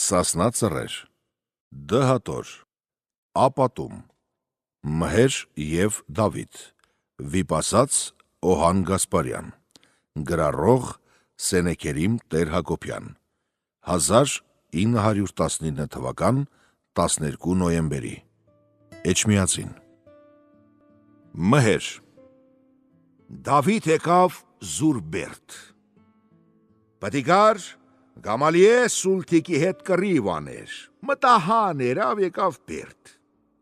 Սասնա ծռեր, դհատոր, ապատում, Մհեր և Դավիթ, վիպասած Օհան Գասպարյան, գրառող Սենեքերիմ Տեր-Հակոբյան, 1919 թվական 12 նոյեմբերի, Էջմիածին։ Մհեր։ Դավիթ եկավ Զուրբերդ։ Պատիկար Գամալիե Սուլթիկի հետ կռիվ աներ, մտահան երավ եկավ Բերդ։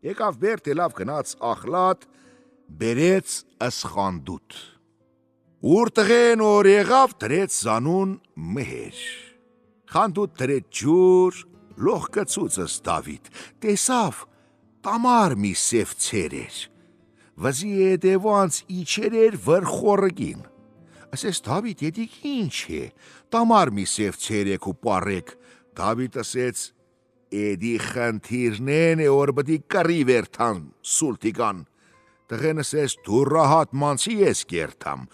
Եկավ Բերդ ելավ գնաց Ախլատ, բերեց Ասխանդուտ։ Ուր տղեն որ եղավ դրեց զանուն Մհեր։ Խանդուտ դրեց ջուր, լող կծուցս Դավիթ, տեսավ տամար մի սև ցեր էր, վզի հետևանց իջեր էր վրխորգին։ Ասես Դավիթ եդիկ ինչ է, տամար մի սև ցեր եք ու պարեք։ Դավիթ ասեց, էդի խնդիրնեն է որ բդի կռիվ երթան Սուլթիկան։ Տղեն ասես դու ռահատ մանցի ես կերթամ։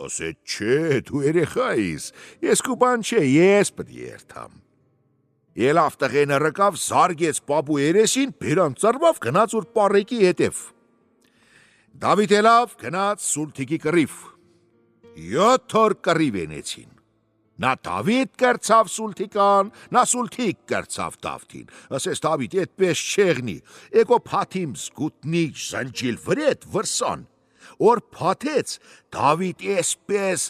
Ասեց չէ, դու երեխա ես, ես կու բան չէ, ես պդի երթամ։ Ելավ տղենը ռկավ, զարգեց պապու երեսին, բերան ծրվավ, գնաց ուր պարեկի հետև։ Դավիթ ելավ, գնաց Սուլթիկի կռիվ։ 7 օր կռիվ ենեցին։ Նա Դավիթ կրցավ Սուլթիկան, նա Սուլթիկ կրցավ Դավթին։ Ասես Դավիթ այդպես չեղնի, եկո փաթիմ զգուտնիչ զնջիլ վրետ վրսան։ Որ փաթեց, Դավիթ էսպես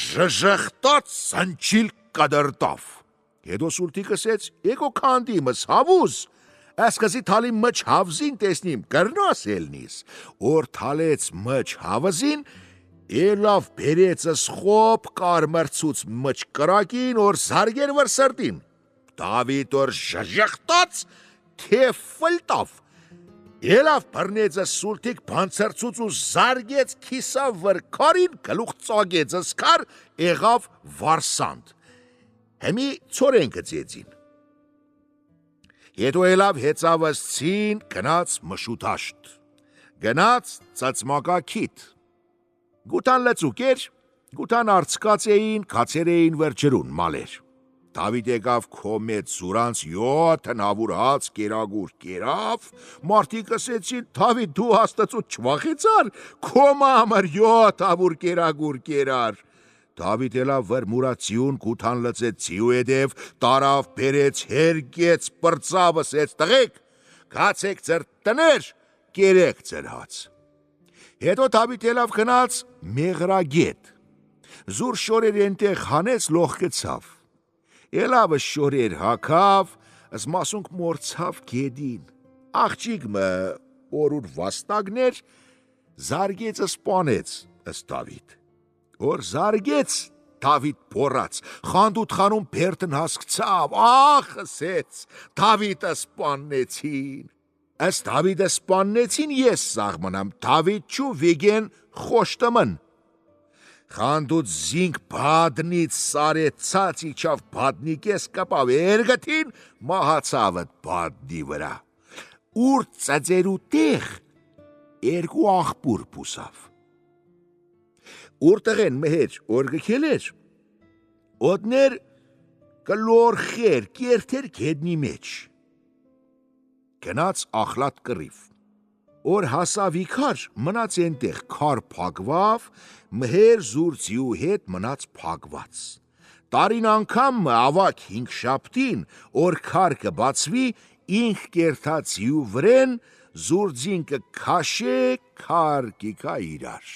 ժժխտած զնջիլ կդրտավ։ Հետո Սուլթիկ ասեց, եկո քանդիմս հավուզ, ասկզի թալի մջ հավզին տեսնիմ, կրնաս ելնիս։ Որ թալեց մջ հավզին, ելավ բերեցս խոպ կարմրցուց մջ կրակին, որ զարգեր վր սրտին։ Դավիթ որ ժժխտած, թե ֆլտավ։ Ելավ բռնեցս Սուլթիկ բանցրցուց ու զարգեց քիսավ վր քարին, գլուխ ծագեցս քար, եղավ վարսանդ։ Հեմի ծորեն գծեցին։ Հետո ելավ հեծավս ցին, գնաց մշուտաշտ։ Գնաց ծծմակա քիթ։ Գուտան լծուկ էր, գուտան արցկած էին, կացեր էին վերջերուն մալեր։ Դավիթ եկավ քո մեծ զուրանց 7 նավուր հաց կերագուր կերավ, մարդիկ ասեցին, Դավիթ դու հաստացուց չվախեցար, քո համար 7 ավուր կերագուր կերար։ Դավիթ ելավ վր մուրացիուն, գուտան լծեց ցիու հետև, տարավ բերեց, հերգեց, պրծավ, ասեց տղեկ, գացեք ձեր տներ, կերեք ձեր հաց։ Հետո Դավիթ ելավ գնաց Մեղրագետ։ Զուր շորեր ենտեղ հանեց լող գցավ։ Ելավը շորեր հակավ, զմասունք մորցավ գեդին։ Աղջիկ մը օրուր վաստագներ, զարգեցը սպանեց ըստ Դավիթ։ Որ զարգեց, Դավիթ բորած, խանդուտ խանում Բերդն հասկցավ, ախ ասեց, Դավիթը սպաննեցին։ Ըստ Դավիթը սպաննեցին ես սաղմնամ, Դավիթ չու վիգեն խոշտմն։ Խանդուտ զինք բադնից սարեցած իչավ բադնիկես կպավ երգտին, մահացավըտ բադնի վրա։ Ուր ծծերու տեղ, երկու աղբուր պուսավ։ Ուր տղեն Մհեր որ գքել էր, ոդներ կլոր խեր, կերթեր գեդնի մեջ։ Գնաց Ախլատ կռիվ։ Որ հասավ իքար, մնաց ենտեղ քար փակվավ, Մհեր զուրցիու հետ մնաց փակված։ Տարին անգամ ավակ 5 շաբթին, որ քար կբացվի, ինք կերթացիու վրեն, զուրձին կքաշե, քար կիկա իրար։